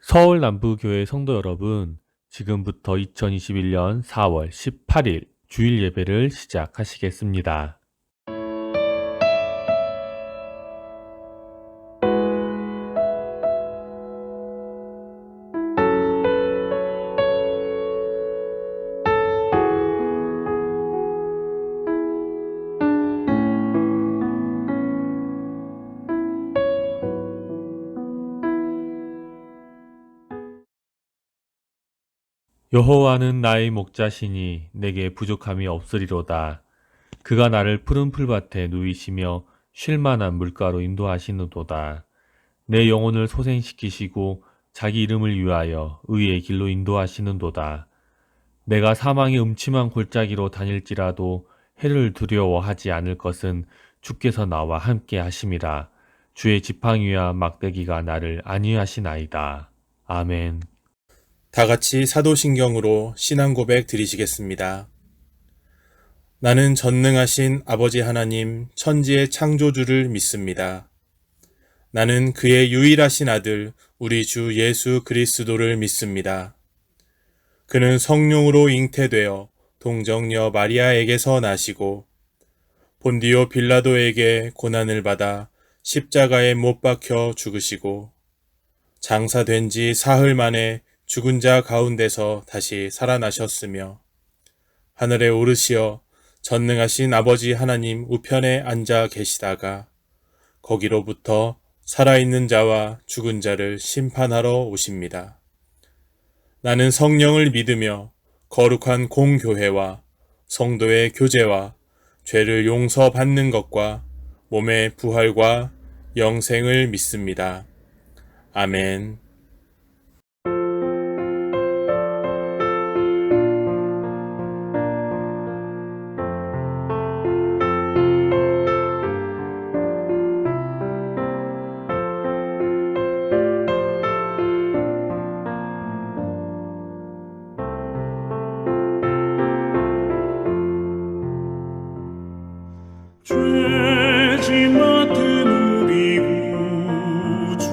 서울 남부교회 성도 여러분, 지금부터 2021년 4월 18일 주일 예배를 시작하시겠습니다. 여호와는 나의 목자시니 내게 부족함이 없으리로다. 그가 나를 푸른 풀밭에 누이시며 쉴 만한 물가로 인도하시는도다. 내 영혼을 소생시키시고 자기 이름을 위하여 의의 길로 인도하시는도다. 내가 사망의 음침한 골짜기로 다닐지라도 해를 두려워하지 않을 것은 주께서 나와 함께 하심이라. 주의 지팡이와 막대기가 나를 안위하시나이다. 아멘. 다 같이 사도신경으로 신앙 고백 드리시겠습니다. 나는 전능하신 아버지 하나님 천지의 창조주를 믿습니다. 나는 그의 유일하신 아들 우리 주 예수 그리스도를 믿습니다. 그는 성령으로 잉태되어 동정녀 마리아에게서 나시고 본디오 빌라도에게 고난을 받아 십자가에 못 박혀 죽으시고 장사된 지 사흘 만에 죽은 자 가운데서 다시 살아나셨으며 하늘에 오르시어 전능하신 아버지 하나님 우편에 앉아 계시다가 거기로부터 살아있는 자와 죽은 자를 심판하러 오십니다. 나는 성령을 믿으며 거룩한 공교회와 성도의 교제와 죄를 용서받는 것과 몸의 부활과 영생을 믿습니다. 아멘. 죄짐 맡은 우리 구주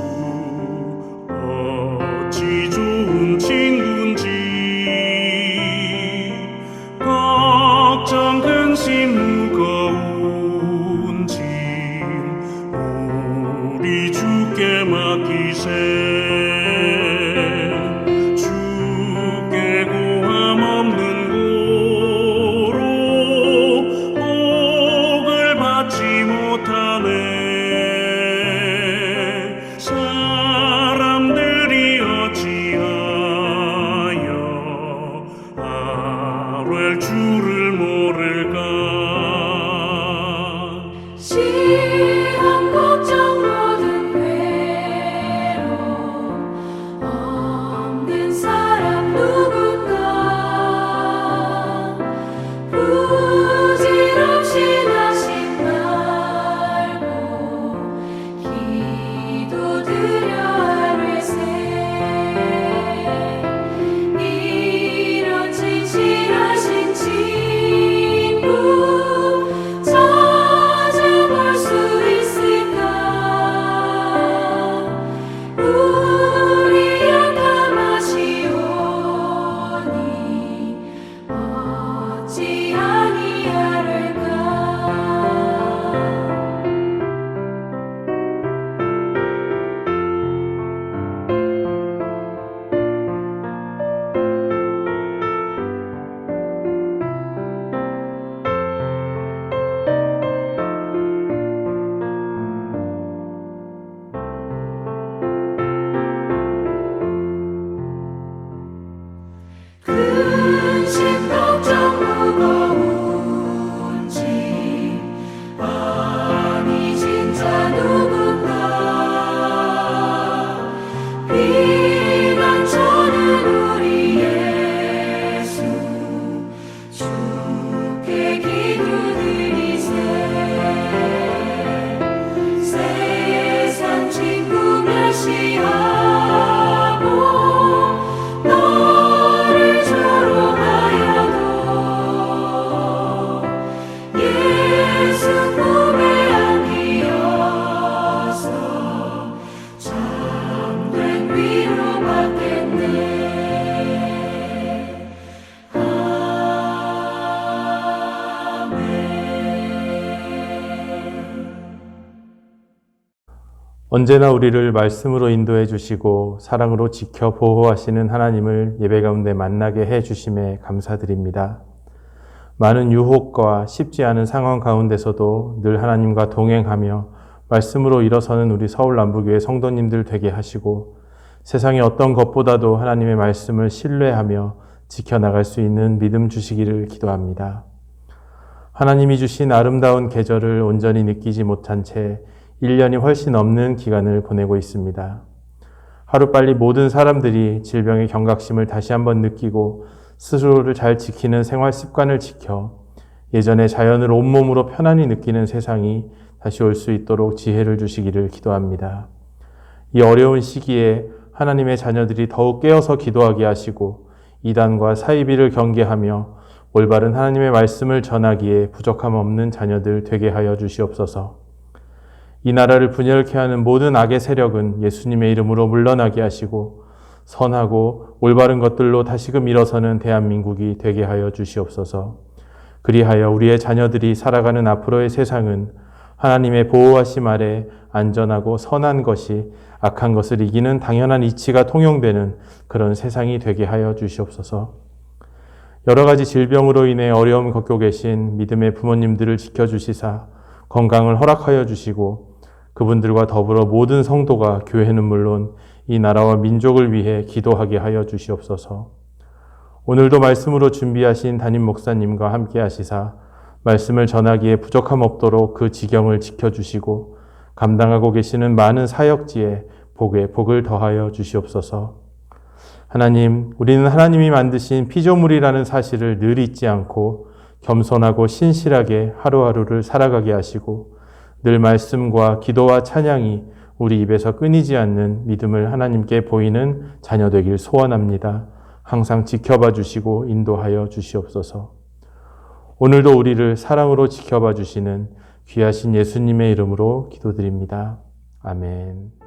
언제나 우리를 말씀으로 인도해 주시고 사랑으로 지켜 보호하시는 하나님을 예배 가운데 만나게 해 주심에 감사드립니다. 많은 유혹과 쉽지 않은 상황 가운데서도 늘 하나님과 동행하며 말씀으로 일어서는 우리 서울 남부교회 성도님들 되게 하시고 세상의 어떤 것보다도 하나님의 말씀을 신뢰하며 지켜나갈 수 있는 믿음 주시기를 기도합니다. 하나님이 주신 아름다운 계절을 온전히 느끼지 못한 채 1년이 훨씬 넘는 기간을 보내고 있습니다. 하루빨리 모든 사람들이 질병의 경각심을 다시 한번 느끼고 스스로를 잘 지키는 생활 습관을 지켜 예전에 자연을 온몸으로 편안히 느끼는 세상이 다시 올 수 있도록 지혜를 주시기를 기도합니다. 이 어려운 시기에 하나님의 자녀들이 더욱 깨어서 기도하게 하시고 이단과 사이비를 경계하며 올바른 하나님의 말씀을 전하기에 부족함 없는 자녀들 되게 하여 주시옵소서. 이 나라를 분열케 하는 모든 악의 세력은 예수님의 이름으로 물러나게 하시고 선하고 올바른 것들로 다시금 일어서는 대한민국이 되게 하여 주시옵소서. 그리하여 우리의 자녀들이 살아가는 앞으로의 세상은 하나님의 보호하심 아래 안전하고 선한 것이 악한 것을 이기는 당연한 이치가 통용되는 그런 세상이 되게 하여 주시옵소서. 여러 가지 질병으로 인해 어려움 겪고 계신 믿음의 부모님들을 지켜주시사 건강을 허락하여 주시고 그분들과 더불어 모든 성도가 교회는 물론 이 나라와 민족을 위해 기도하게 하여 주시옵소서. 오늘도 말씀으로 준비하신 담임 목사님과 함께 하시사 말씀을 전하기에 부족함 없도록 그 지경을 지켜주시고 감당하고 계시는 많은 사역지에 복에 복을 더하여 주시옵소서. 하나님, 우리는 하나님이 만드신 피조물이라는 사실을 늘 잊지 않고 겸손하고 신실하게 하루하루를 살아가게 하시고 늘 말씀과 기도와 찬양이 우리 입에서 끊이지 않는 믿음을 하나님께 보이는 자녀 되길 소원합니다. 항상 지켜봐 주시고 인도하여 주시옵소서. 오늘도 우리를 사랑으로 지켜봐 주시는 귀하신 예수님의 이름으로 기도드립니다. 아멘.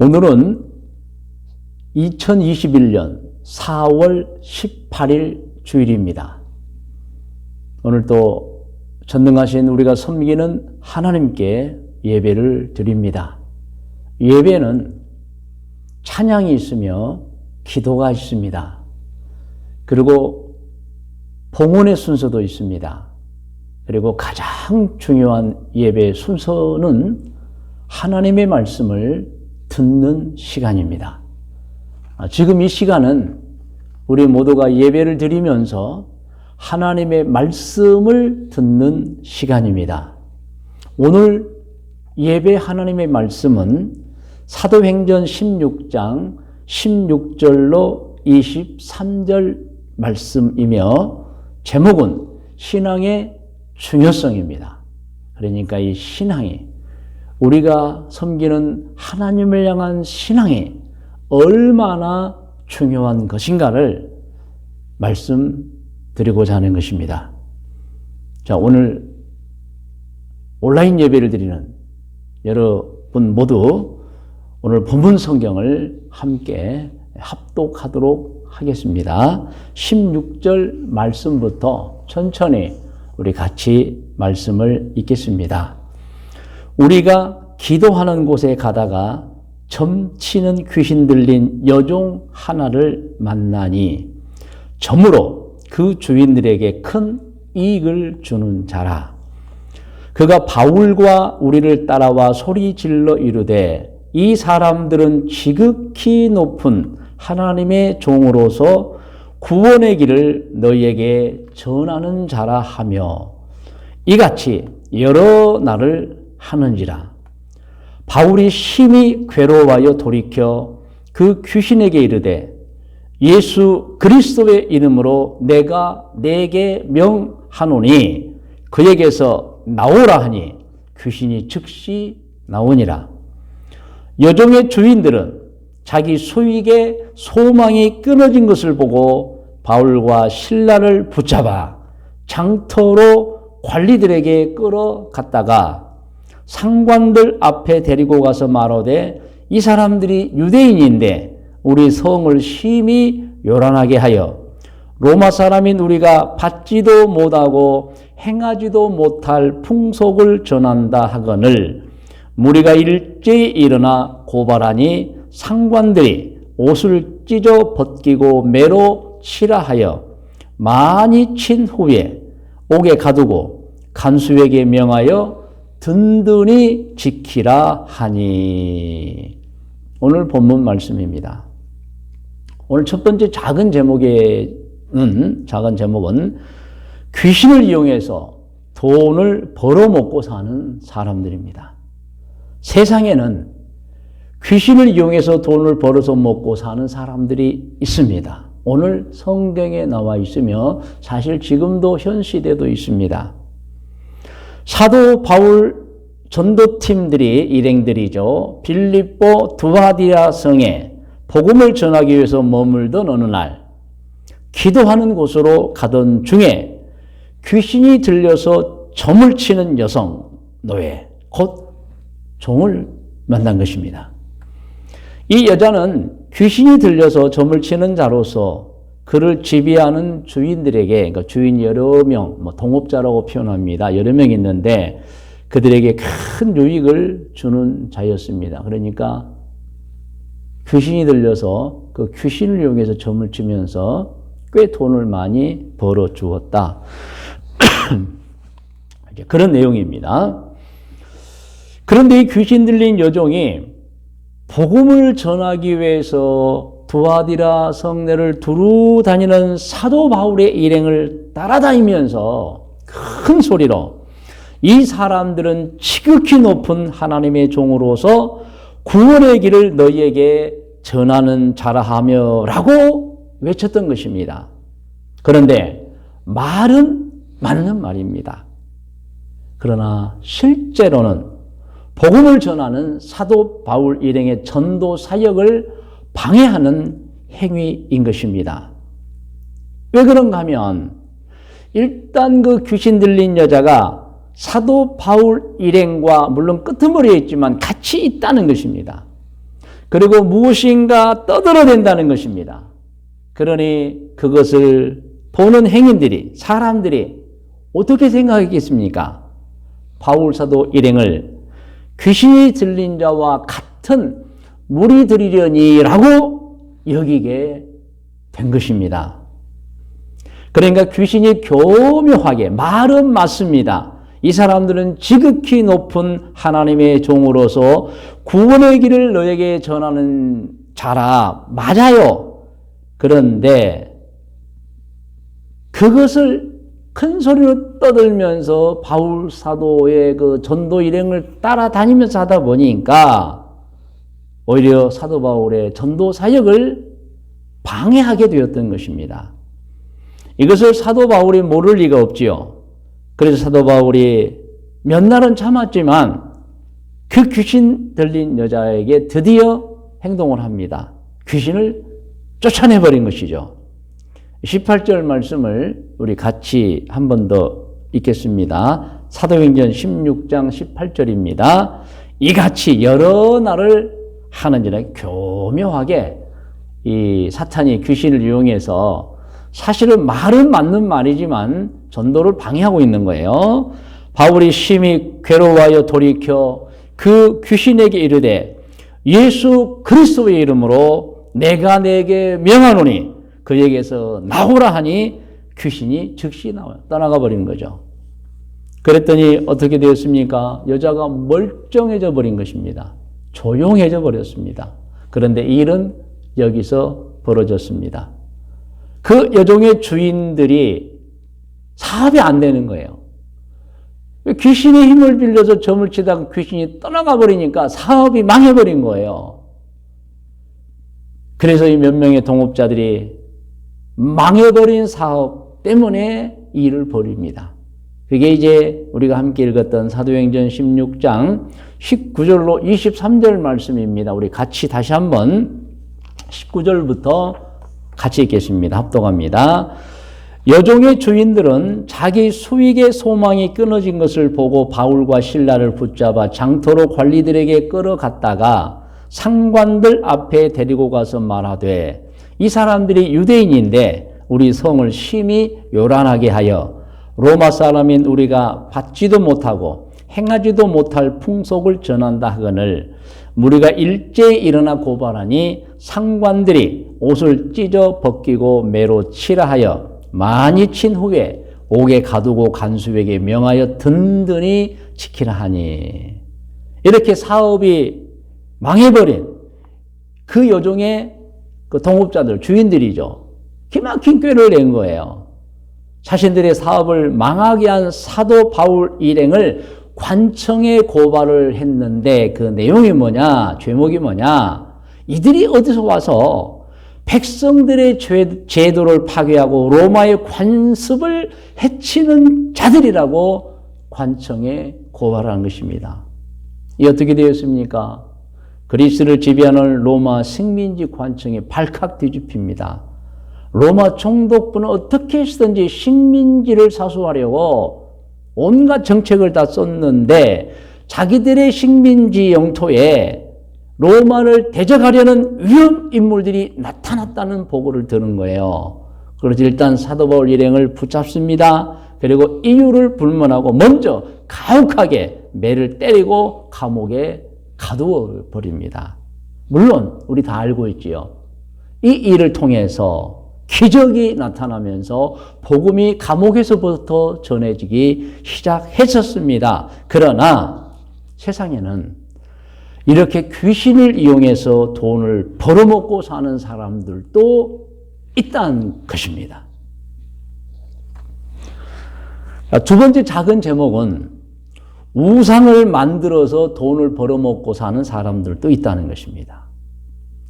오늘은 2021년 4월 18일 주일입니다. 오늘 또 전능하신 우리가 섬기는 하나님께 예배를 드립니다. 예배는 찬양이 있으며 기도가 있습니다. 그리고 봉헌의 순서도 있습니다. 그리고 가장 중요한 예배 순서는 하나님의 말씀을 듣는 시간입니다. 지금 이 시간은 우리 모두가 예배를 드리면서 하나님의 말씀을 듣는 시간입니다. 오늘 예배 하나님의 말씀은 사도행전 16장 16절로 23절 말씀이며 제목은 신앙의 중요성입니다. 그러니까 이 신앙이 우리가 섬기는 하나님을 향한 신앙이 얼마나 중요한 것인가를 말씀드리고자 하는 것입니다. 자, 오늘 온라인 예배를 드리는 여러분 모두 오늘 본문 성경을 함께 합독하도록 하겠습니다. 16절 말씀부터 천천히 우리 같이 말씀을 읽겠습니다. 우리가 기도하는 곳에 가다가 점치는 귀신 들린 여종 하나를 만나니 점으로 그 주인들에게 큰 이익을 주는 자라. 그가 바울과 우리를 따라와 소리 질러 이르되 이 사람들은 지극히 높은 하나님의 종으로서 구원의 길을 너희에게 전하는 자라 하며 이같이 여러 날을 하는지라. 바울이 심히 괴로워하여 돌이켜 그 귀신에게 이르되 예수 그리스도의 이름으로 내가 네게 명하노니 그에게서 나오라 하니 귀신이 즉시 나오니라. 여종의 주인들은 자기 수익의 소망이 끊어진 것을 보고 바울과 실라를 붙잡아 장터로 관리들에게 끌어갔다가 상관들 앞에 데리고 가서 말하되 이 사람들이 유대인인데 우리 성을 심히 요란하게 하여 로마 사람인 우리가 받지도 못하고 행하지도 못할 풍속을 전한다 하거늘 무리가 일제히 일어나 고발하니 상관들이 옷을 찢어 벗기고 매로 치라 하여 많이 친 후에 옥에 가두고 간수에게 명하여 든든히 지키라 하니. 오늘 본문 말씀입니다. 오늘 첫 번째 작은 제목은 귀신을 이용해서 돈을 벌어먹고 사는 사람들입니다. 세상에는 귀신을 이용해서 돈을 벌어서 먹고 사는 사람들이 있습니다. 오늘 성경에 나와 있으며 사실 지금도 현 시대도 있습니다. 사도 바울 전도팀들이 일행들이죠. 빌립보 두아디라 성에 복음을 전하기 위해서 머물던 어느 날 기도하는 곳으로 가던 중에 귀신이 들려서 점을 치는 여성 노예 곧 종을 만난 것입니다. 이 여자는 귀신이 들려서 점을 치는 자로서 그를 지배하는 주인들에게, 그러니까 주인 여러 명, 동업자라고 표현합니다. 여러 명 있는데 그들에게 큰 유익을 주는 자였습니다. 그러니까 귀신이 들려서 그 귀신을 이용해서 점을 치면서 꽤 돈을 많이 벌어 주었다. 그런 내용입니다. 그런데 이 귀신 들린 여종이 복음을 전하기 위해서 두아디라 성내를 두루 다니는 사도 바울의 일행을 따라다니면서 큰 소리로 이 사람들은 지극히 높은 하나님의 종으로서 구원의 길을 너희에게 전하는 자라 하며 라고 외쳤던 것입니다. 그런데 말은 맞는 말입니다. 그러나 실제로는 복음을 전하는 사도 바울 일행의 전도 사역을 방해하는 행위인 것입니다. 왜 그런가 하면 일단 그 귀신 들린 여자가 사도 바울 일행과 물론 끄트머리에 있지만 같이 있다는 것입니다. 그리고 무엇인가 떠들어댄다는 것입니다. 그러니 그것을 보는 행인들이, 사람들이 어떻게 생각했겠습니까? 바울 사도 일행을 귀신이 들린 자와 같은 무리들이려니라고 여기게 된 것입니다. 그러니까 귀신이 교묘하게, 말은 맞습니다. 이 사람들은 지극히 높은 하나님의 종으로서 구원의 길을 너에게 전하는 자라, 맞아요. 그런데 그것을 큰 소리로 떠들면서 바울 사도의 그 전도 일행을 따라다니면서 하다 보니까 오히려 사도 바울의 전도 사역을 방해하게 되었던 것입니다. 이것을 사도 바울이 모를 리가 없지요. 그래서 사도 바울이 몇 날은 참았지만 그 귀신 들린 여자에게 드디어 행동을 합니다. 귀신을 쫓아내버린 것이죠. 18절 말씀을 우리 같이 한 번 더 읽겠습니다. 사도행전 16장 18절입니다. 이같이 여러 날을 하는지라. 교묘하게 이 사탄이 귀신을 이용해서 사실은 말은 맞는 말이지만 전도를 방해하고 있는 거예요. 바울이 심히 괴로워하여 돌이켜 그 귀신에게 이르되 예수 그리스도의 이름으로 내가 내게 명하노니 그에게서 나오라 하니 귀신이 즉시 떠나가 버린 거죠. 그랬더니 어떻게 되었습니까? 여자가 멀쩡해져 버린 것입니다. 조용해져 버렸습니다. 그런데 이 일은 여기서 벌어졌습니다. 그 여종의 주인들이 사업이 안 되는 거예요. 귀신의 힘을 빌려서 점을 치다가 귀신이 떠나가 버리니까 사업이 망해버린 거예요. 그래서 이 몇 명의 동업자들이 망해버린 사업 때문에 이 일을 벌입니다. 그게 이제 우리가 함께 읽었던 사도행전 16장 19절로 23절 말씀입니다. 우리 같이 다시 한번 19절부터 같이 읽겠습니다. 합독합니다. 여종의 주인들은 자기 수익의 소망이 끊어진 것을 보고 바울과 실라를 붙잡아 장터로 관리들에게 끌어갔다가 상관들 앞에 데리고 가서 말하되 이 사람들이 유대인인데 우리 성을 심히 요란하게 하여 로마 사람인 우리가 받지도 못하고 행하지도 못할 풍속을 전한다 하거늘 우리가 일제히 일어나 고발하니 상관들이 옷을 찢어 벗기고 매로 치라 하여 많이 친 후에 옥에 가두고 간수에게 명하여 든든히 지키라 하니. 이렇게 사업이 망해버린 그 여종의 그 동업자들, 주인들이죠. 기막힌 꾀를 낸 거예요. 자신들의 사업을 망하게 한 사도 바울 일행을 관청에 고발을 했는데 그 내용이 뭐냐, 죄목이 뭐냐, 이들이 어디서 와서 백성들의 제도를 파괴하고 로마의 관습을 해치는 자들이라고 관청에 고발한 것입니다. 이 어떻게 되었습니까? 그리스를 지배하는 로마 식민지 관청이 발칵 뒤집힙니다. 로마 총독부는 어떻게 해서든지 식민지를 사수하려고 온갖 정책을 다 썼는데 자기들의 식민지 영토에 로마를 대적하려는 위험 인물들이 나타났다는 보고를 들은 거예요. 그래서 일단 사도 바울 일행을 붙잡습니다. 그리고 이유를 불문하고 먼저 가혹하게 매를 때리고 감옥에 가두어 버립니다. 물론 우리 다 알고 있지요. 이 일을 통해서 기적이 나타나면서 복음이 감옥에서부터 전해지기 시작했었습니다. 그러나 세상에는 이렇게 귀신을 이용해서 돈을 벌어먹고 사는 사람들도 있다는 것입니다. 두 번째 작은 제목은 우상을 만들어서 돈을 벌어먹고 사는 사람들도 있다는 것입니다.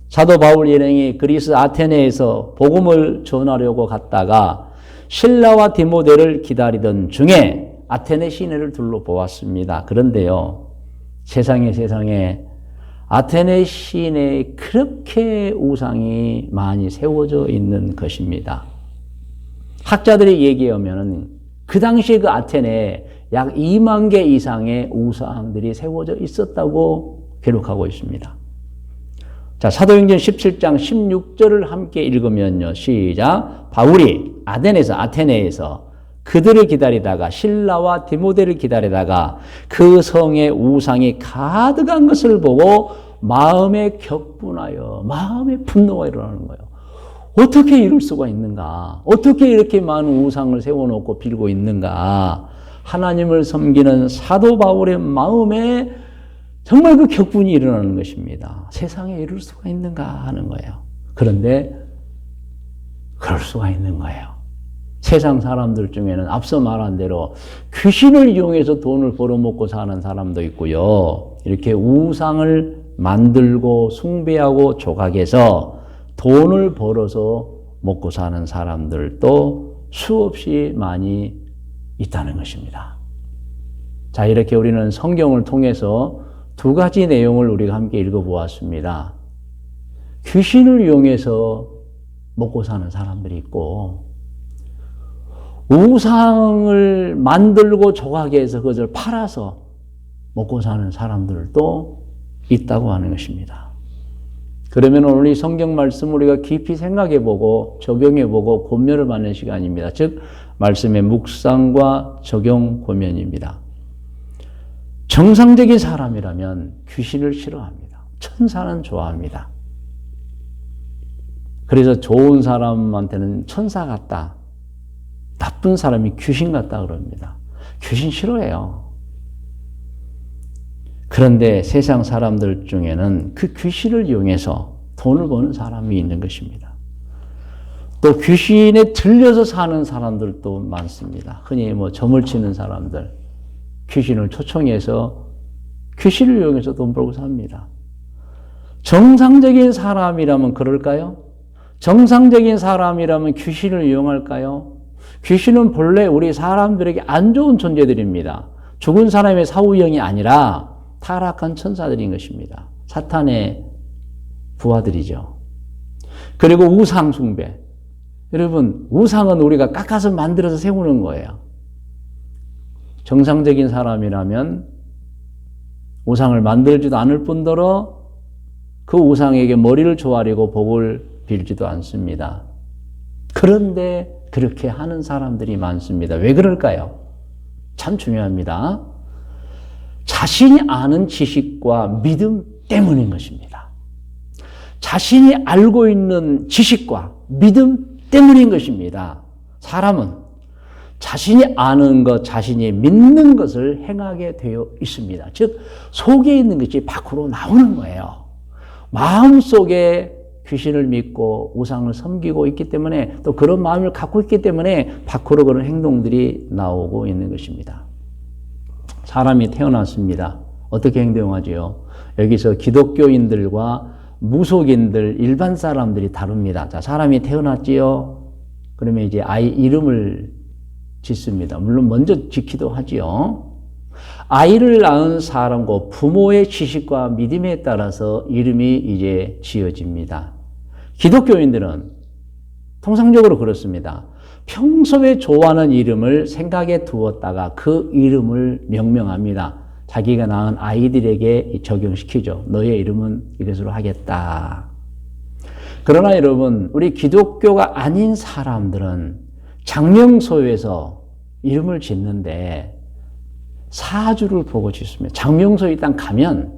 사도 바울 일행이 그리스 아테네에서 복음을 전하려고 갔다가 실라와 디모데를 기다리던 중에 아테네 시내를 둘러보았습니다. 그런데요, 세상에 아테네 시내에 그렇게 우상이 많이 세워져 있는 것입니다. 학자들의 얘기에 의하면 그 당시에 그 아테네에 약 2만 개 이상의 우상들이 세워져 있었다고 기록하고 있습니다. 자, 사도행전 17장 16절을 함께 읽으면요. 시작. 바울이 아테네에서 그들을 기다리다가 신라와 디모데를 기다리다가 그 성의 우상이 가득한 것을 보고 마음에 격분하여 마음에 분노가 일어나는 거예요. 어떻게 이럴 수가 있는가? 어떻게 이렇게 많은 우상을 세워놓고 빌고 있는가? 하나님을 섬기는 사도 바울의 마음에 정말 그 격분이 일어나는 것입니다. 세상에 이럴 수가 있는가 하는 거예요. 그런데 그럴 수가 있는 거예요. 세상 사람들 중에는 앞서 말한 대로 귀신을 이용해서 돈을 벌어먹고 사는 사람도 있고요. 이렇게 우상을 만들고 숭배하고 조각해서 돈을 벌어서 먹고 사는 사람들도 수없이 많이 있다는 것입니다. 자, 이렇게 우리는 성경을 통해서 두 가지 내용을 우리가 함께 읽어보았습니다. 귀신을 이용해서 먹고 사는 사람들이 있고 우상을 만들고 조각해서 그것을 팔아서 먹고 사는 사람들도 있다고 하는 것입니다. 그러면 오늘 이 성경 말씀 우리가 깊이 생각해보고 적용해보고 고면을 받는 시간입니다. 즉 말씀의 묵상과 적용 고면입니다. 정상적인 사람이라면 귀신을 싫어합니다. 천사는 좋아합니다. 그래서 좋은 사람한테는 천사 같다. 나쁜 사람이 귀신 같다 그럽니다. 귀신 싫어해요. 그런데 세상 사람들 중에는 그 귀신을 이용해서 돈을 버는 사람이 있는 것입니다. 또 귀신에 들려서 사는 사람들도 많습니다. 흔히 점을 치는 사람들, 귀신을 초청해서 귀신을 이용해서 돈 벌고 삽니다. 정상적인 사람이라면 그럴까요? 정상적인 사람이라면 귀신을 이용할까요? 귀신은 본래 우리 사람들에게 안 좋은 존재들입니다. 죽은 사람의 사후형이 아니라 타락한 천사들인 것입니다. 사탄의 부하들이죠. 그리고 우상 숭배. 여러분, 우상은 우리가 깎아서 만들어서 세우는 거예요. 정상적인 사람이라면 우상을 만들지도 않을 뿐더러 그 우상에게 머리를 조아리고 복을 빌지도 않습니다. 그런데 그렇게 하는 사람들이 많습니다. 왜 그럴까요? 참 중요합니다. 자신이 아는 지식과 믿음 때문인 것입니다. 자신이 알고 있는 지식과 믿음 때문인 것입니다. 사람은 자신이 아는 것, 자신이 믿는 것을 행하게 되어 있습니다. 즉, 속에 있는 것이 밖으로 나오는 거예요. 마음속에 귀신을 믿고 우상을 섬기고 있기 때문에 또 그런 마음을 갖고 있기 때문에 밖으로 그런 행동들이 나오고 있는 것입니다. 사람이 태어났습니다. 어떻게 행동하지요? 여기서 기독교인들과 무속인들, 일반 사람들이 다릅니다. 자, 사람이 태어났지요? 그러면 이제 아이 이름을 짓습니다. 물론 먼저 짓기도 하지요. 아이를 낳은 사람과 부모의 지식과 믿음에 따라서 이름이 이제 지어집니다. 기독교인들은 통상적으로 그렇습니다. 평소에 좋아하는 이름을 생각에 두었다가 그 이름을 명명합니다. 자기가 낳은 아이들에게 적용시키죠. 너의 이름은 이것으로 하겠다. 그러나 여러분, 우리 기독교가 아닌 사람들은 장명소에서 이름을 짓는데 사주를 보고 짓습니다. 장명소에 일단 가면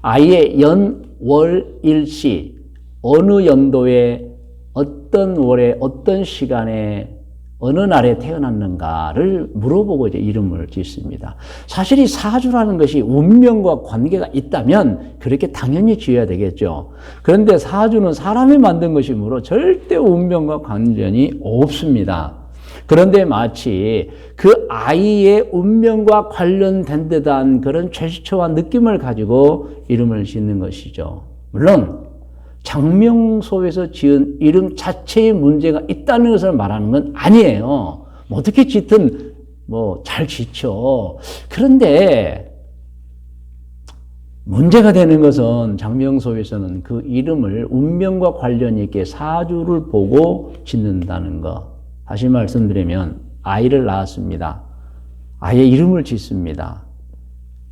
아이의 연, 월, 일시, 어느 연도에 어떤 월에 어떤 시간에 어느 날에 태어났는가를 물어보고 이제 이름을 짓습니다. 사실 이 사주라는 것이 운명과 관계가 있다면 그렇게 당연히 지어야 되겠죠. 그런데 사주는 사람이 만든 것이므로 절대 운명과 관련이 없습니다. 그런데 마치 그 아이의 운명과 관련된 듯한 그런 제스처와 느낌을 가지고 이름을 짓는 것이죠. 물론 장명소에서 지은 이름 자체에 문제가 있다는 것을 말하는 건 아니에요. 어떻게 짓든 잘 짓죠. 그런데 문제가 되는 것은 장명소에서는 그 이름을 운명과 관련 있게 사주를 보고 짓는다는 것. 다시 말씀드리면 아이를 낳았습니다. 아이의 이름을 짓습니다.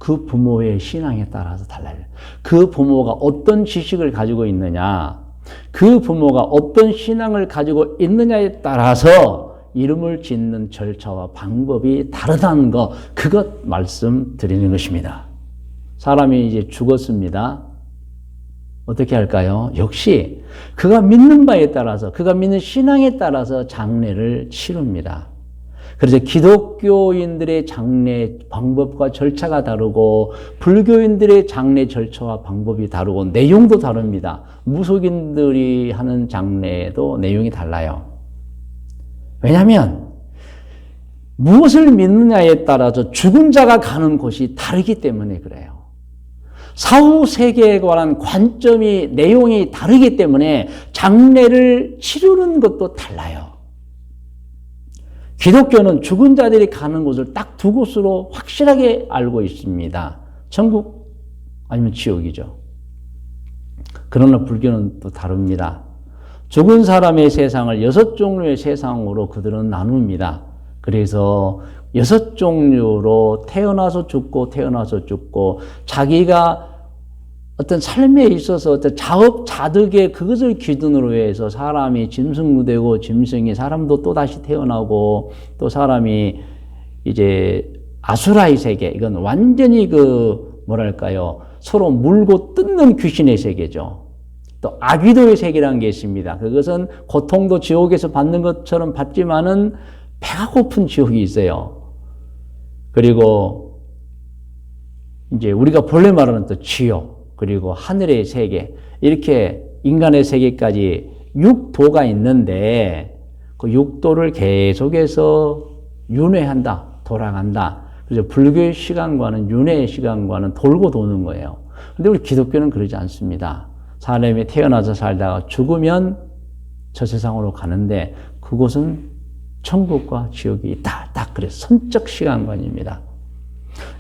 그 부모의 신앙에 따라서 달라요. 그 부모가 어떤 지식을 가지고 있느냐, 그 부모가 어떤 신앙을 가지고 있느냐에 따라서 이름을 짓는 절차와 방법이 다르다는 거, 그것 말씀드리는 것입니다. 사람이 이제 죽었습니다. 어떻게 할까요? 역시 그가 믿는 바에 따라서, 그가 믿는 신앙에 따라서 장례를 치릅니다. 그래서 기독교인들의 장례 방법과 절차가 다르고 불교인들의 장례 절차와 방법이 다르고 내용도 다릅니다. 무속인들이 하는 장례도 내용이 달라요. 왜냐하면 무엇을 믿느냐에 따라서 죽은 자가 가는 곳이 다르기 때문에 그래요. 사후 세계에 관한 관점이, 내용이 다르기 때문에 장례를 치르는 것도 달라요. 기독교는 죽은 자들이 가는 곳을 딱 두 곳으로 확실하게 알고 있습니다. 천국 아니면 지옥이죠. 그러나 불교는 또 다릅니다. 죽은 사람의 세상을 6종류의 세상으로 그들은 나눕니다. 그래서 6종류로 태어나서 죽고 태어나서 죽고, 자기가 어떤 삶에 있어서 어떤 자업자득의 그것을 기준으로 해서 사람이 짐승도 되고, 짐승이 사람도 또 다시 태어나고, 또 사람이 이제 아수라의 세계, 이건 완전히 뭐랄까요, 서로 물고 뜯는 귀신의 세계죠. 또 아귀도의 세계라는 게 있습니다. 그것은 고통도 지옥에서 받는 것처럼 받지만은 배가 고픈 지옥이 있어요. 그리고 이제 우리가 본래 말하는 또 지옥, 그리고 하늘의 세계, 이렇게 인간의 세계까지 6도가 있는데 그 6도를 계속해서 윤회한다, 돌아간다. 그래서 불교의 시간과는, 윤회의 시간과는 돌고 도는 거예요. 근데 우리 기독교는 그러지 않습니다. 사람이 태어나서 살다가 죽으면 저 세상으로 가는데 그곳은 천국과 지옥이 있다. 딱 그래서 선적 시간관입니다.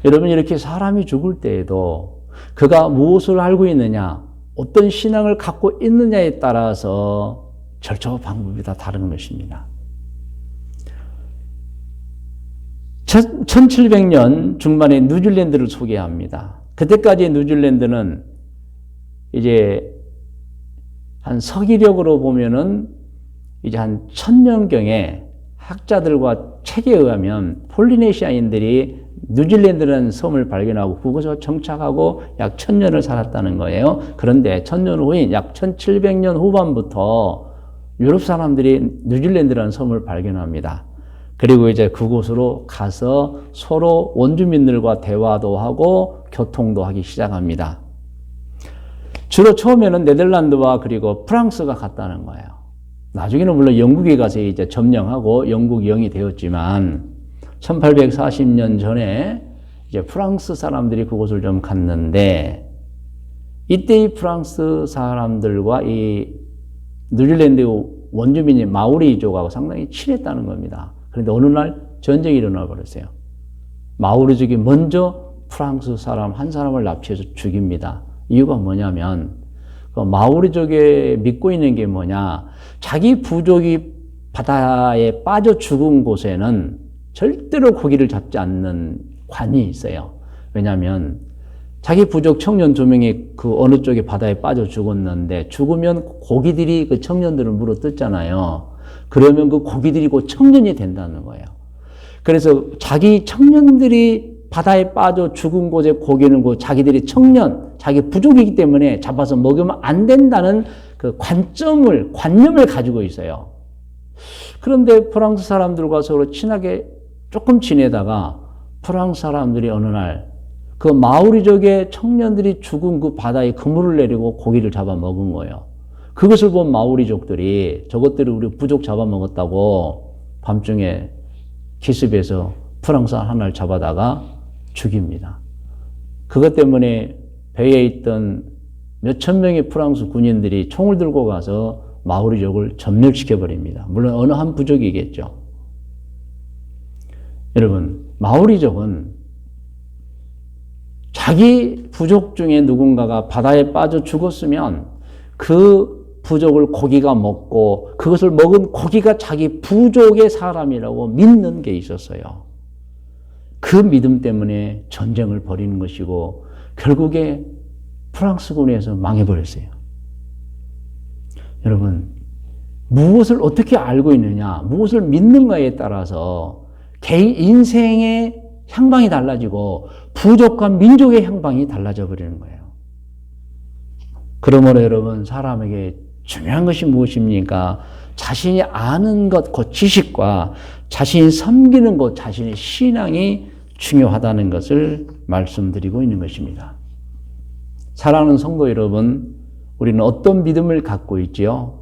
여러분, 이렇게 사람이 죽을 때에도 그가 무엇을 알고 있느냐, 어떤 신앙을 갖고 있느냐에 따라서 절차와 방법이 다 다른 것입니다. 1700년 중반에 뉴질랜드를 소개합니다. 그때까지 뉴질랜드는 이제 한 서기력으로 보면은 이제 한 1000년경에 학자들과 책에 의하면 폴리네시아인들이 뉴질랜드라는 섬을 발견하고 그곳에 정착하고 약 1000년을 살았다는 거예요. 그런데 1000년 후인 약 1700년 후반부터 유럽 사람들이 뉴질랜드라는 섬을 발견합니다. 그리고 이제 그곳으로 가서 서로 원주민들과 대화도 하고 교통도 하기 시작합니다. 주로 처음에는 네덜란드와 그리고 프랑스가 갔다는 거예요. 나중에는 물론 영국에 가서 이제 점령하고 영국 영이 되었지만 1840년 전에 이제 프랑스 사람들이 그곳을 좀 갔는데, 이때 이 프랑스 사람들과 이 뉴질랜드 원주민이 마오리족하고 상당히 친했다는 겁니다. 그런데 어느 날 전쟁이 일어나 버렸어요. 마오리족이 먼저 프랑스 사람 한 사람을 납치해서 죽입니다. 이유가 뭐냐면 그 마오리족에 믿고 있는 게 뭐냐, 자기 부족이 바다에 빠져 죽은 곳에는 절대로 고기를 잡지 않는 관이 있어요. 왜냐하면 자기 부족 청년 2명이 그 어느 쪽에 바다에 빠져 죽었는데 죽으면 고기들이 그 청년들을 물어뜯잖아요. 그러면 그 고기들이 곧 청년이 된다는 거예요. 그래서 자기 청년들이 바다에 빠져 죽은 곳의 고기는 그 자기들이 청년, 자기 부족이기 때문에 잡아서 먹으면 안 된다는 그 관념을 가지고 있어요. 그런데 프랑스 사람들과 서로 친하게 조금 지내다가 프랑스 사람들이 어느 날 그 마오리족의 청년들이 죽은 그 바다에 그물을 내리고 고기를 잡아 먹은 거예요. 그것을 본 마오리족들이 저것들이 우리 부족 잡아먹었다고 밤중에 기습해서 프랑스 하나를 잡아다가 죽입니다. 그것 때문에 배에 있던 몇천 명의 프랑스 군인들이 총을 들고 가서 마오리족을 전멸시켜버립니다. 물론 어느 한 부족이겠죠. 여러분, 마오리족은 자기 부족 중에 누군가가 바다에 빠져 죽었으면 그 부족을 고기가 먹고 그것을 먹은 고기가 자기 부족의 사람이라고 믿는 게 있었어요. 그 믿음 때문에 전쟁을 벌이는 것이고 결국에 프랑스군에서 망해버렸어요. 여러분, 무엇을 어떻게 알고 있느냐, 무엇을 믿는가에 따라서 개인 인생의 향방이 달라지고 부족한 민족의 향방이 달라져 버리는 거예요. 그러므로 여러분, 사람에게 중요한 것이 무엇입니까? 자신이 아는 것, 곧 지식과 자신이 섬기는 것, 자신의 신앙이 중요하다는 것을 말씀드리고 있는 것입니다. 사랑하는 성도 여러분, 우리는 어떤 믿음을 갖고 있지요?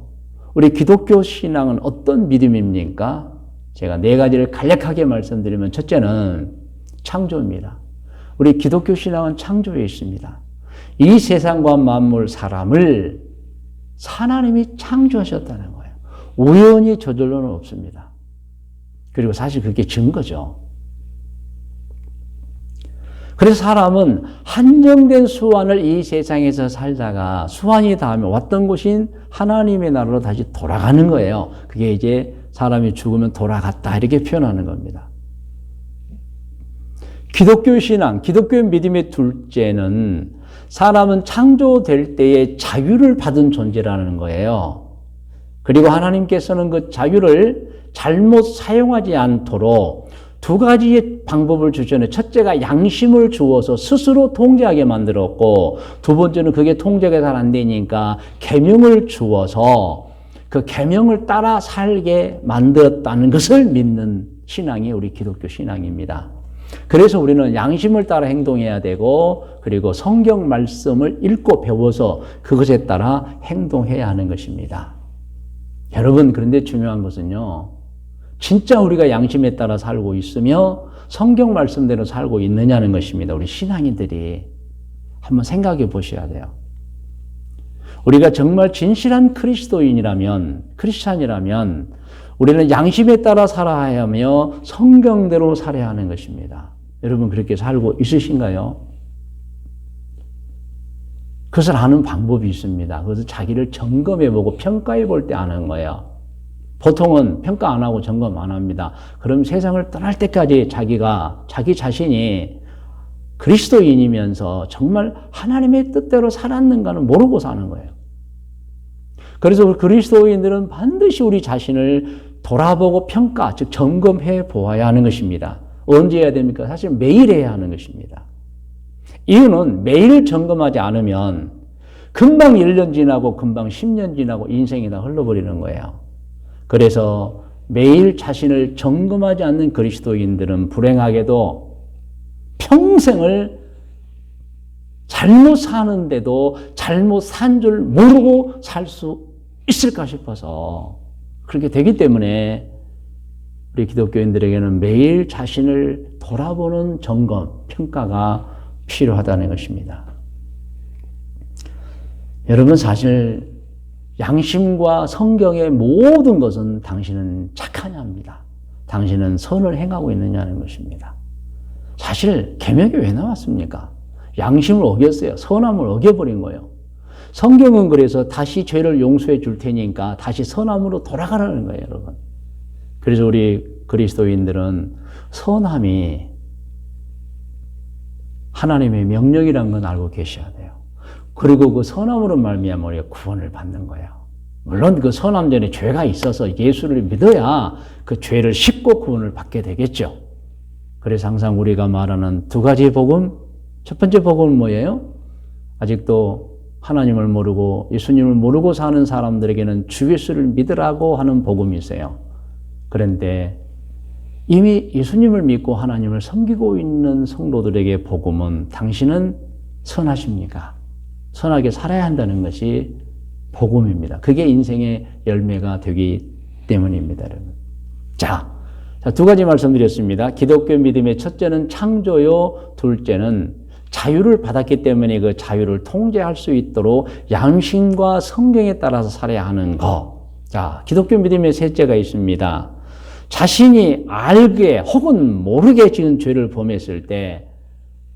우리 기독교 신앙은 어떤 믿음입니까? 제가 네 가지를 간략하게 말씀드리면, 첫째는 창조입니다. 우리 기독교 신앙은 창조에 있습니다. 이 세상과 만물, 사람을 하나님이 창조하셨다는 거예요. 우연히 저절로는 없습니다. 그리고 사실 그게 증거죠. 그래서 사람은 한정된 수완을 이 세상에서 살다가 수완이 닿으면 왔던 곳인 하나님의 나라로 다시 돌아가는 거예요. 그게 이제 사람이 죽으면 돌아갔다 이렇게 표현하는 겁니다. 기독교 신앙, 기독교 믿음의 둘째는 사람은 창조될 때에 자유를 받은 존재라는 거예요. 그리고 하나님께서는 그 자유를 잘못 사용하지 않도록 두 가지의 방법을 주셨는데, 첫째가 양심을 주어서 스스로 통제하게 만들었고, 두 번째는 그게 통제가 잘 안 되니까 계명을 주어서 그 계명을 따라 살게 만들었다는 것을 믿는 신앙이 우리 기독교 신앙입니다. 그래서 우리는 양심을 따라 행동해야 되고, 그리고 성경 말씀을 읽고 배워서 그것에 따라 행동해야 하는 것입니다. 여러분, 그런데 중요한 것은요, 진짜 우리가 양심에 따라 살고 있으며 성경 말씀대로 살고 있느냐는 것입니다. 우리 신앙인들이 한번 생각해 보셔야 돼요. 우리가 정말 진실한 크리스찬이라면 우리는 양심에 따라 살아야 하며 성경대로 살아야 하는 것입니다. 여러분, 그렇게 살고 있으신가요? 그것을 아는 방법이 있습니다. 그것을 자기를 점검해 보고 평가해 볼 때 아는 거예요. 보통은 평가 안 하고 점검 안 합니다. 그럼 세상을 떠날 때까지 자기 자신이 그리스도인이면서 정말 하나님의 뜻대로 살았는가는 모르고 사는 거예요. 그래서 우리 그리스도인들은 반드시 우리 자신을 돌아보고 평가, 즉 점검해 보아야 하는 것입니다. 언제 해야 됩니까? 사실 매일 해야 하는 것입니다. 이유는 매일 점검하지 않으면 금방 1년 지나고 금방 10년 지나고 인생이 다 흘러버리는 거예요. 그래서 매일 자신을 점검하지 않는 그리스도인들은 불행하게도 평생을 잘못 사는데도 잘못 산 줄 모르고 살 수 있을까 싶어서 그렇게 되기 때문에 우리 기독교인들에게는 매일 자신을 돌아보는 점검, 평가가 필요하다는 것입니다. 여러분, 사실 양심과 성경의 모든 것은 당신은 착하냐입니다. 당신은 선을 행하고 있느냐는 것입니다. 사실 계명이 왜 나왔습니까? 양심을 어겼어요. 선함을 어겨버린 거예요. 성경은 그래서 다시 죄를 용서해 줄 테니까 다시 선함으로 돌아가라는 거예요, 여러분. 그래서 우리 그리스도인들은 선함이 하나님의 명령이라는 건 알고 계셔야 돼요. 그리고 그 선함으로 말미암아 우리가 구원을 받는 거예요. 물론 그 선함 전에 죄가 있어서 예수를 믿어야 그 죄를 씻고 구원을 받게 되겠죠. 그래서 항상 우리가 말하는 두 가지 복음, 첫 번째 복음은 뭐예요? 아직도 하나님을 모르고 예수님을 모르고 사는 사람들에게는 주 예수를 믿으라고 하는 복음이 있어요. 그런데 이미 예수님을 믿고 하나님을 섬기고 있는 성도들에게 복음은 당신은 선하십니까? 선하게 살아야 한다는 것이 복음입니다. 그게 인생의 열매가 되기 때문입니다, 여러분. 자, 두 가지 말씀드렸습니다. 기독교 믿음의 첫째는 창조요, 둘째는 자유를 받았기 때문에 그 자유를 통제할 수 있도록 양심과 성경에 따라서 살아야 하는 것. 자, 기독교 믿음의 셋째가 있습니다. 자신이 알게 혹은 모르게 지은 죄를 범했을 때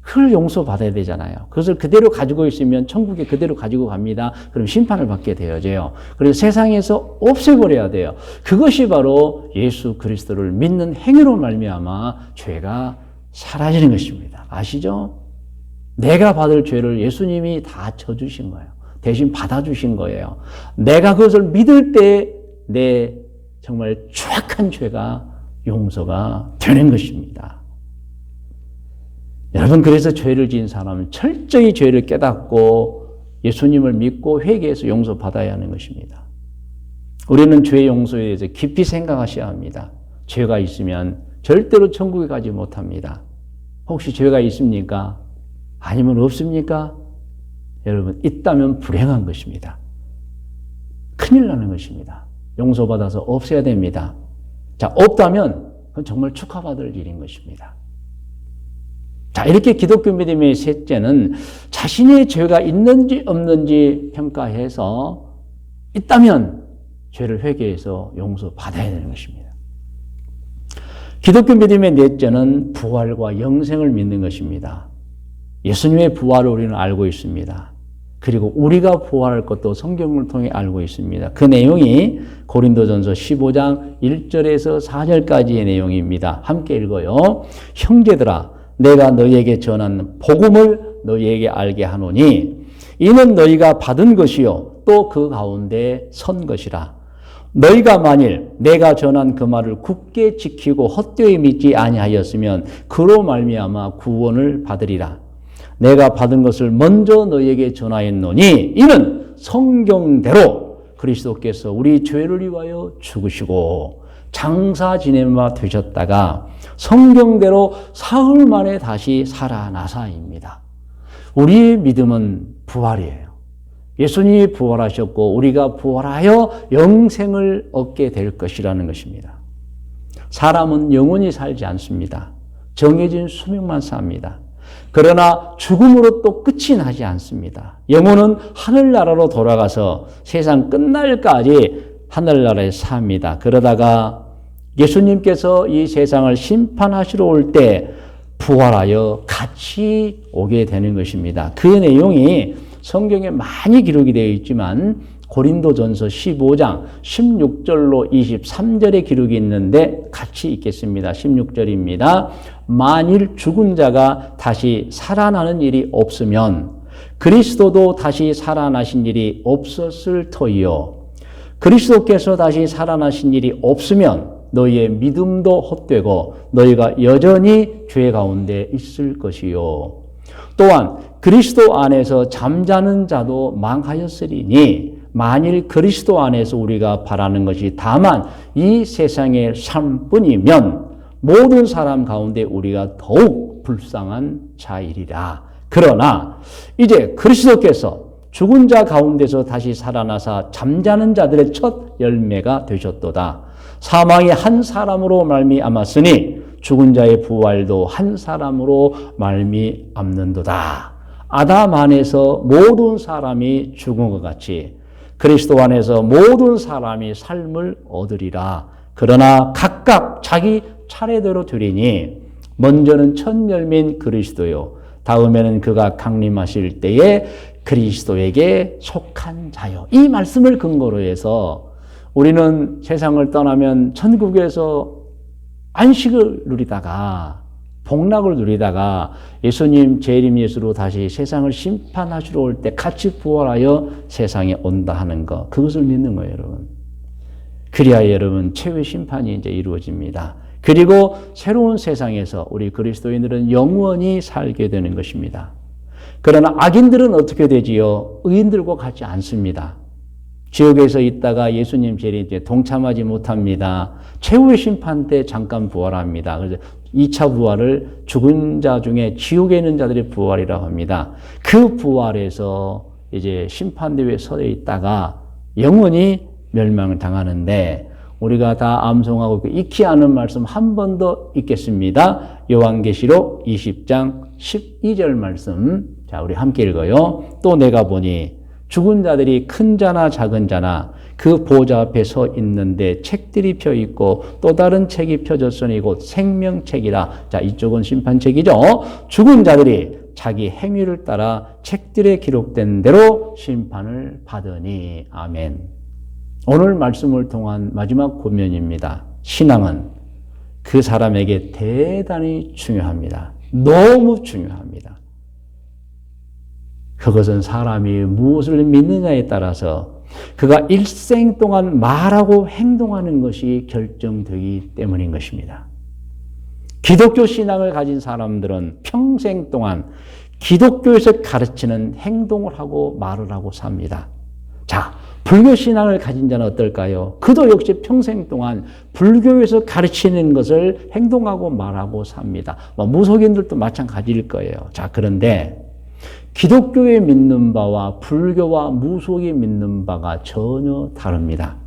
그걸 용서받아야 되잖아요. 그것을 그대로 가지고 있으면 천국에 그대로 가지고 갑니다. 그럼 심판을 받게 되어져요. 그래서 세상에서 없애버려야 돼요. 그것이 바로 예수 그리스도를 믿는 행위로 말미암아 죄가 사라지는 것입니다. 아시죠? 내가 받을 죄를 예수님이 다 져주신 거예요. 대신 받아주신 거예요. 내가 그것을 믿을 때 내 정말 추악한 죄가 용서가 되는 것입니다. 여러분, 그래서 죄를 지은 사람은 철저히 죄를 깨닫고 예수님을 믿고 회개해서 용서받아야 하는 것입니다. 우리는 죄 용서에 대해서 깊이 생각하셔야 합니다. 죄가 있으면 절대로 천국에 가지 못합니다. 혹시 죄가 있습니까? 아니면 없습니까? 여러분, 있다면 불행한 것입니다. 큰일 나는 것입니다. 용서받아서 없애야 됩니다. 자, 없다면 그건 정말 축하받을 일인 것입니다. 자, 이렇게 기독교 믿음의 셋째는 자신의 죄가 있는지 없는지 평가해서 있다면 죄를 회개해서 용서받아야 되는 것입니다. 기독교 믿음의 넷째는 부활과 영생을 믿는 것입니다. 예수님의 부활을 우리는 알고 있습니다. 그리고 우리가 부활할 것도 성경을 통해 알고 있습니다. 그 내용이 고린도전서 15장 1절에서 4절까지의 내용입니다. 함께 읽어요. 형제들아, 내가 너희에게 전한 복음을 너희에게 알게 하노니 이는 너희가 받은 것이요 또 그 가운데 선 것이라. 너희가 만일 내가 전한 그 말을 굳게 지키고 헛되이 믿지 아니하였으면 그로 말미암아 구원을 받으리라. 내가 받은 것을 먼저 너희에게 전하였노니 이는 성경대로 그리스도께서 우리 죄를 위하여 죽으시고 장사 지낸 바 되셨다가 성경대로 사흘 만에 다시 살아나사입니다. 우리의 믿음은 부활이에요. 예수님이 부활하셨고 우리가 부활하여 영생을 얻게 될 것이라는 것입니다. 사람은 영원히 살지 않습니다. 정해진 수명만 삽니다. 그러나 죽음으로 또 끝이 나지 않습니다. 영혼은 하늘나라로 돌아가서 세상 끝날까지 하늘나라에 삽니다. 그러다가 예수님께서 이 세상을 심판하시러 올 때 부활하여 같이 오게 되는 것입니다. 그 내용이 성경에 많이 기록이 되어 있지만 고린도전서 15장 16절로 23절의 기록이 있는데 같이 읽겠습니다. 16절입니다. 만일 죽은 자가 다시 살아나는 일이 없으면 그리스도도 다시 살아나신 일이 없었을 터이요. 그리스도께서 다시 살아나신 일이 없으면 너희의 믿음도 헛되고 너희가 여전히 죄 가운데 있을 것이요. 또한 그리스도 안에서 잠자는 자도 망하였으리니 만일 그리스도 안에서 우리가 바라는 것이 다만 이 세상의 삶뿐이면 모든 사람 가운데 우리가 더욱 불쌍한 자이리라. 그러나 이제 그리스도께서 죽은 자 가운데서 다시 살아나사 잠자는 자들의 첫 열매가 되셨도다. 사망이 한 사람으로 말미암았으니 죽은 자의 부활도 한 사람으로 말미암는도다. 아담 안에서 모든 사람이 죽은 것 같이 그리스도 안에서 모든 사람이 삶을 얻으리라. 그러나 각각 자기 차례대로 되리니 먼저는 첫 열매인 그리스도요 다음에는 그가 강림하실 때에 그리스도에게 속한 자요. 이 말씀을 근거로 해서 우리는 세상을 떠나면 천국에서 안식을 누리다가 복락을 누리다가 예수님 재림 예수로 다시 세상을 심판하시러 올 때 같이 부활하여 세상에 온다 하는 것, 그것을 믿는 거예요, 여러분. 그리하여 여러분 최후의 심판이 이제 이루어집니다. 그리고 새로운 세상에서 우리 그리스도인들은 영원히 살게 되는 것입니다. 그러나 악인들은 어떻게 되지요? 의인들과 같지 않습니다. 지옥에서 있다가 예수님 재림 때 동참하지 못합니다. 최후의 심판 때 잠깐 부활합니다. 그래서 2차 부활을 죽은 자 중에 지옥에 있는 자들의 부활이라고 합니다. 그 부활에서 이제 심판대회에 서 있다가 영원히 멸망을 당하는데 우리가 다 암송하고 익히 아는 말씀 한 번 더 읽겠습니다. 요한계시록 20장 12절 말씀. 자, 우리 함께 읽어요. 또 내가 보니 죽은 자들이 큰 자나 작은 자나 그 보좌 앞에 서 있는데 책들이 펴 있고 또 다른 책이 펴졌으니 곧 생명책이라. 자, 이쪽은 심판책이죠. 죽은 자들이 자기 행위를 따라 책들에 기록된 대로 심판을 받으니. 아멘. 오늘 말씀을 통한 마지막 고면입니다. 신앙은 그 사람에게 대단히 중요합니다. 너무 중요합니다. 그것은 사람이 무엇을 믿느냐에 따라서 그가 일생 동안 말하고 행동하는 것이 결정되기 때문인 것입니다. 기독교 신앙을 가진 사람들은 평생 동안 기독교에서 가르치는 행동을 하고 말을 하고 삽니다. 자, 불교 신앙을 가진 자는 어떨까요? 그도 역시 평생 동안 불교에서 가르치는 것을 행동하고 말하고 삽니다. 무속인들도 마찬가지일 거예요. 자, 그런데 기독교에 믿는 바와 불교와 무속이 믿는 바가 전혀 다릅니다.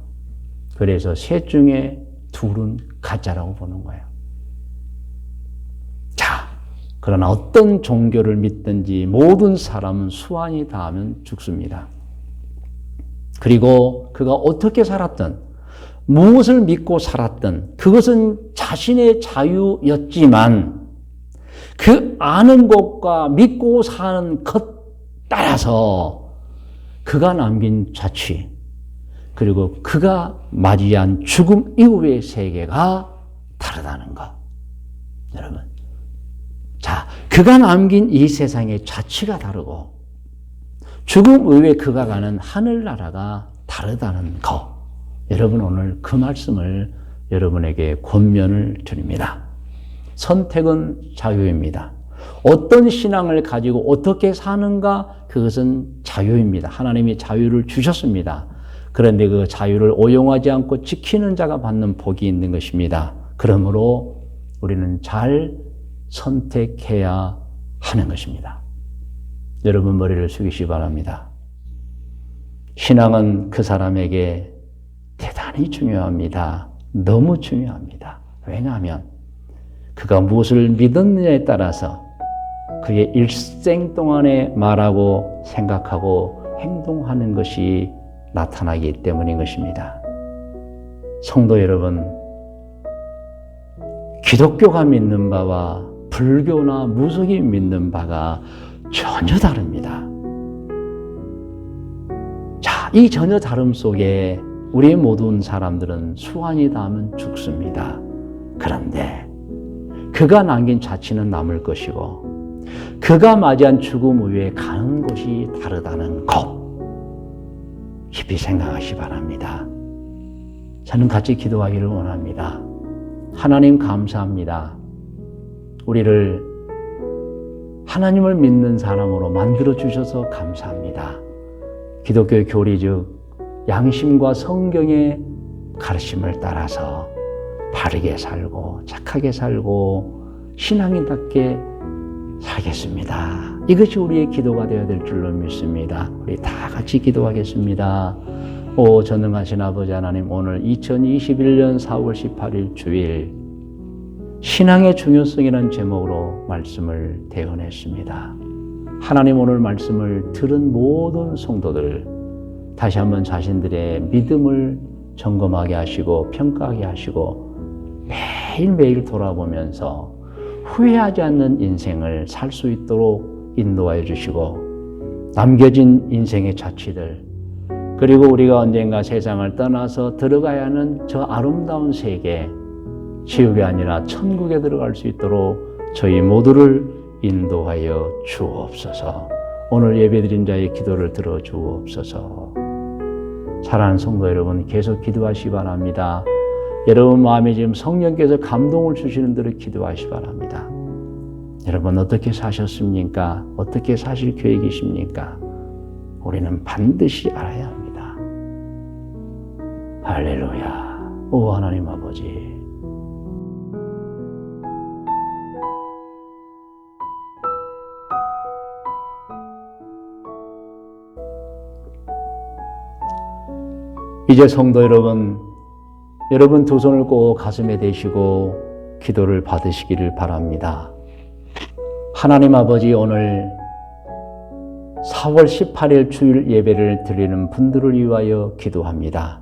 그래서 셋 중에 둘은 가짜라고 보는 거예요. 자, 그러나 어떤 종교를 믿든지 모든 사람은 수완이 닿으면 죽습니다. 그리고 그가 어떻게 살았든 무엇을 믿고 살았든 그것은 자신의 자유였지만 그 아는 것과 믿고 사는 것 따라서 그가 남긴 자취 그리고 그가 맞이한 죽음 이후의 세계가 다르다는 것. 여러분, 자, 그가 남긴 이 세상의 자취가 다르고 죽음 이후에 그가 가는 하늘나라가 다르다는 것. 여러분, 오늘 그 말씀을 여러분에게 권면을 드립니다. 선택은 자유입니다. 어떤 신앙을 가지고 어떻게 사는가 그것은 자유입니다. 하나님이 자유를 주셨습니다. 그런데 그 자유를 오용하지 않고 지키는 자가 받는 복이 있는 것입니다. 그러므로 우리는 잘 선택해야 하는 것입니다. 여러분 머리를 숙이시기 바랍니다. 신앙은 그 사람에게 대단히 중요합니다. 너무 중요합니다. 왜냐하면 그가 무엇을 믿었느냐에 따라서 그의 일생 동안에 말하고 생각하고 행동하는 것이 나타나기 때문인 것입니다. 성도 여러분, 기독교가 믿는 바와 불교나 무속이 믿는 바가 전혀 다릅니다. 자, 이 전혀 다름 속에 우리 모든 사람들은 수완이 닿으면 죽습니다. 그런데 그가 남긴 자취는 남을 것이고 그가 맞이한 죽음 후에 가는 곳이 다르다는 것 깊이 생각하시 바랍니다. 저는 같이 기도하기를 원합니다. 하나님 감사합니다. 우리를 하나님을 믿는 사람으로 만들어 주셔서 감사합니다. 기독교의 교리 즉 양심과 성경의 가르침을 따라서 바르게 살고 착하게 살고 신앙인답게 살겠습니다. 이것이 우리의 기도가 되어야 될 줄로 믿습니다. 우리 다 같이 기도하겠습니다. 오 전능하신 아버지 하나님, 오늘 2021년 4월 18일 주일 신앙의 중요성이라는 제목으로 말씀을 대언했습니다. 하나님, 오늘 말씀을 들은 모든 성도들 다시 한번 자신들의 믿음을 점검하게 하시고 평가하게 하시고 매일매일 돌아보면서 후회하지 않는 인생을 살 수 있도록 인도하여 주시고 남겨진 인생의 자취들 그리고 우리가 언젠가 세상을 떠나서 들어가야 하는 저 아름다운 세계 지옥이 아니라 천국에 들어갈 수 있도록 저희 모두를 인도하여 주옵소서. 오늘 예배드린 자의 기도를 들어 주옵소서. 사랑하는 성도 여러분, 계속 기도하시기 바랍니다. 여러분 마음에 지금 성령께서 감동을 주시는 대로 기도하시기 바랍니다. 여러분 어떻게 사셨습니까? 어떻게 사실 계획이십니까? 우리는 반드시 알아야 합니다. 할렐루야. 오 하나님 아버지, 이제 성도 여러분, 여러분 두 손을 꼭 가슴에 대시고 기도를 받으시기를 바랍니다. 하나님 아버지, 오늘 4월 18일 주일 예배를 드리는 분들을 위하여 기도합니다.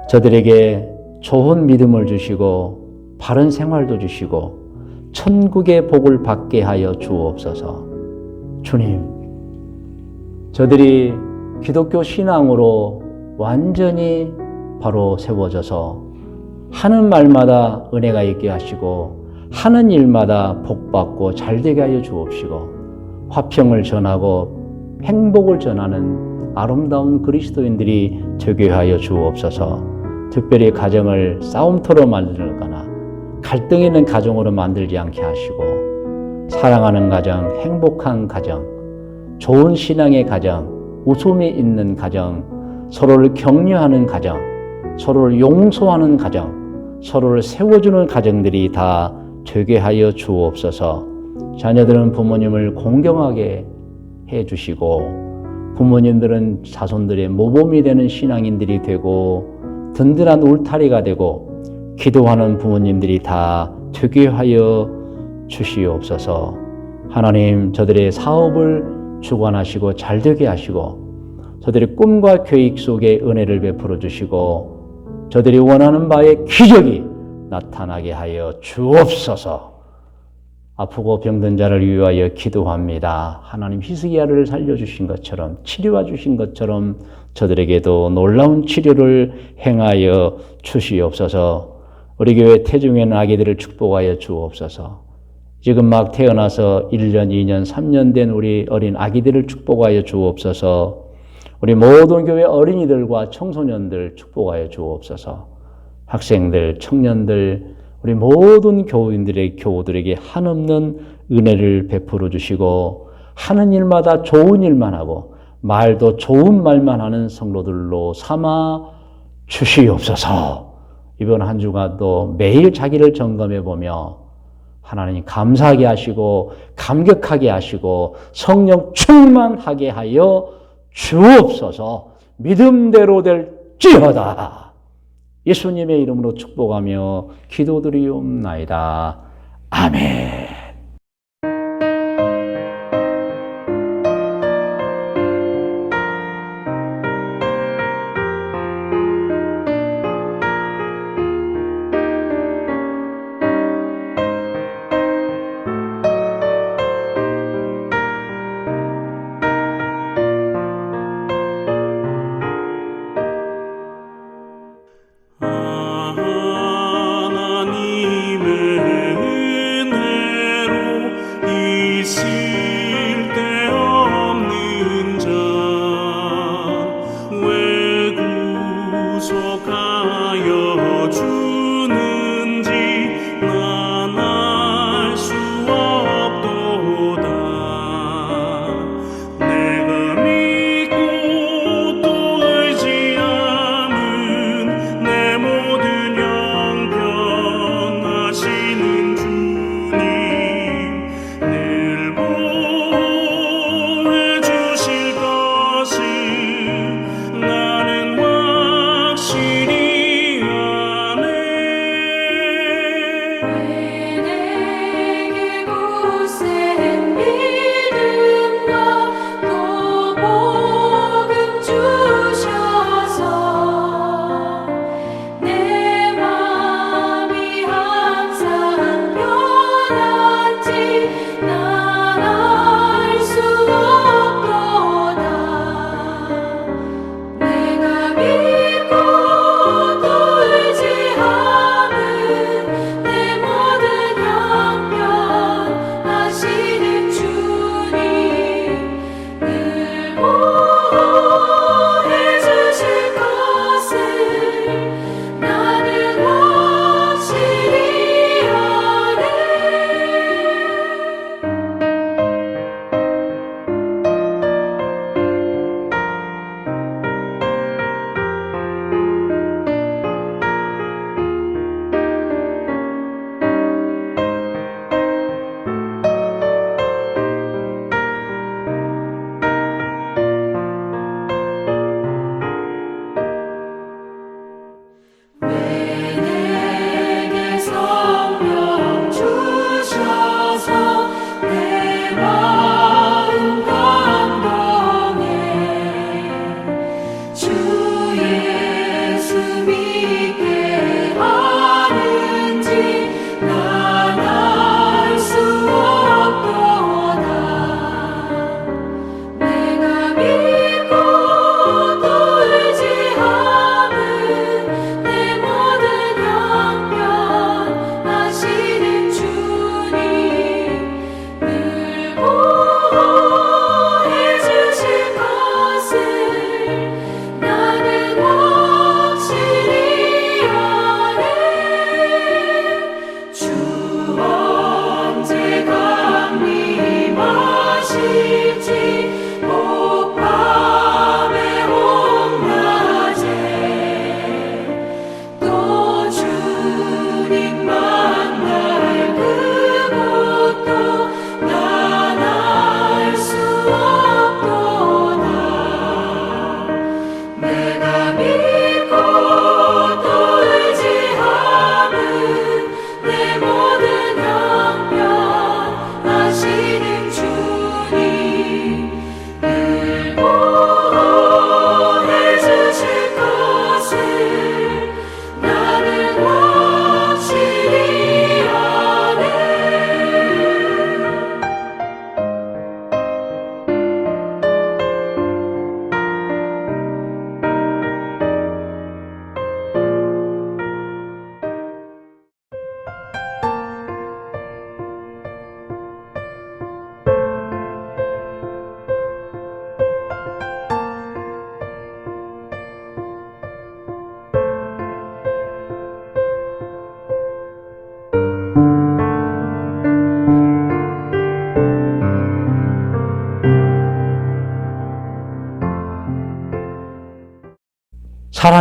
저들에게 좋은 믿음을 주시고 바른 생활도 주시고 천국의 복을 받게 하여 주옵소서. 주님, 저들이 기독교 신앙으로 완전히 바로 세워져서 하는 말마다 은혜가 있게 하시고 하는 일마다 복받고 잘되게 하여 주옵시고 화평을 전하고 행복을 전하는 아름다운 그리스도인들이 되게 하여 주옵소서. 특별히 가정을 싸움터로 만들거나 갈등 있는 가정으로 만들지 않게 하시고 사랑하는 가정, 행복한 가정, 좋은 신앙의 가정, 웃음이 있는 가정, 서로를 격려하는 가정, 서로를 용서하는 가정, 서로를 세워주는 가정들이 다 되게 하여 주옵소서. 자녀들은 부모님을 공경하게 해주시고 부모님들은 자손들의 모범이 되는 신앙인들이 되고 든든한 울타리가 되고 기도하는 부모님들이 다 되게 하여 주시옵소서. 하나님, 저들의 사업을 주관하시고 잘되게 하시고 저들의 꿈과 계획 속에 은혜를 베풀어 주시고 저들이 원하는 바에 기적이 나타나게 하여 주옵소서. 아프고 병든 자를 위하여 기도합니다. 하나님, 히스기야를 살려주신 것처럼 치료해 주신 것처럼 저들에게도 놀라운 치료를 행하여 주시옵소서. 우리 교회 태중에 있는 아기들을 축복하여 주옵소서. 지금 막 태어나서 1년, 2년, 3년 된 우리 어린 아기들을 축복하여 주옵소서. 우리 모든 교회 어린이들과 청소년들 축복하여 주옵소서. 학생들, 청년들, 우리 모든 교우들에게 한없는 은혜를 베풀어 주시고 하는 일마다 좋은 일만 하고 말도 좋은 말만 하는 성도들로 삼아 주시옵소서. 이번 한 주간도 매일 자기를 점검해 보며 하나님 감사하게 하시고 감격하게 하시고 성령 충만하게 하여 주옵소서. 믿음대로 될지어다. 예수님의 이름으로 축복하며 기도드리옵나이다. 아멘. 하나님의 은혜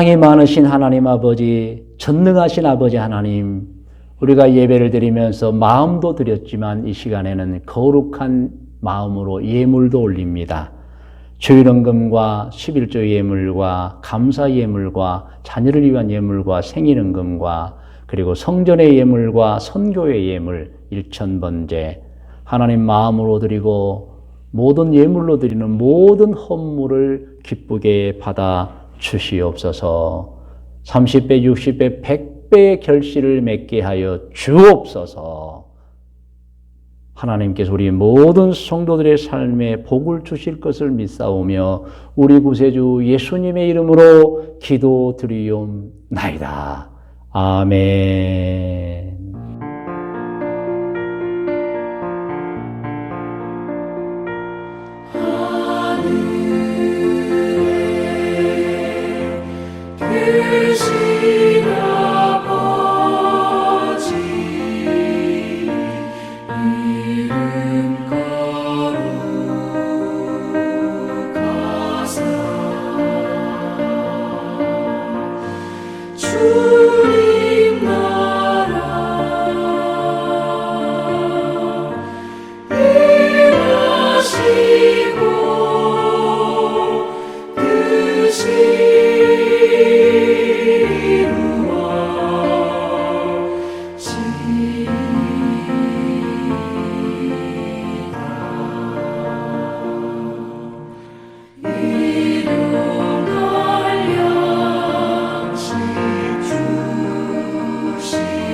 사랑이 많으신 하나님 아버지, 전능하신 아버지 하나님, 우리가 예배를 드리면서 마음도 드렸지만 이 시간에는 거룩한 마음으로 예물도 올립니다. 주일헌금과 11조 예물과 감사 예물과 자녀를 위한 예물과 생일헌금과 그리고 성전의 예물과 선교의 예물 1,000번제 하나님 마음으로 드리고 모든 예물로 드리는 모든 헌물을 기쁘게 받아 주시옵소서. 30배, 60배, 100배의 결실을 맺게 하여 주옵소서. 하나님께서 우리 모든 성도들의 삶에 복을 주실 것을 믿사오며 우리 구세주 예수님의 이름으로 기도드리옵나이다. 아멘. 계신 아버지 이름 거룩하사 주님 나라 일하시고 뜻이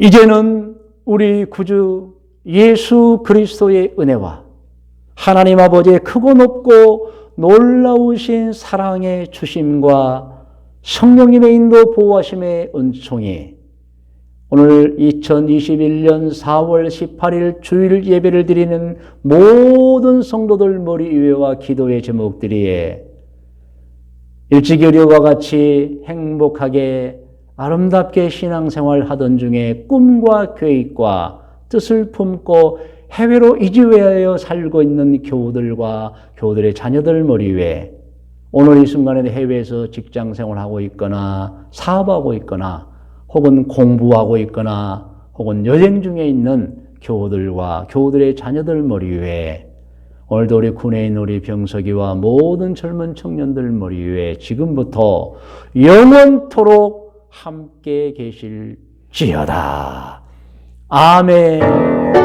이제는 우리 구주 예수 그리스도의 은혜와 하나님 아버지의 크고 높고 놀라우신 사랑의 주심과 성령님의 인도 보호하심의 은총이 오늘 2021년 4월 18일 주일 예배를 드리는 모든 성도들 머리 위에와 기도의 제목들이에 일찍이와 같이 행복하게 아름답게 신앙생활 하던 중에 꿈과 계획과 뜻을 품고 해외로 이주하여 살고 있는 교우들과 교우들의 자녀들 머리 위에 오늘 이 순간에 해외에서 직장생활하고 있거나 사업하고 있거나 혹은 공부하고 있거나 혹은 여행 중에 있는 교우들과 교우들의 자녀들 머리 위에 오늘도 우리 군에 있는 우리 병석이와 모든 젊은 청년들 머리 위에 지금부터 영원토록 함께 계실지어다. 아멘.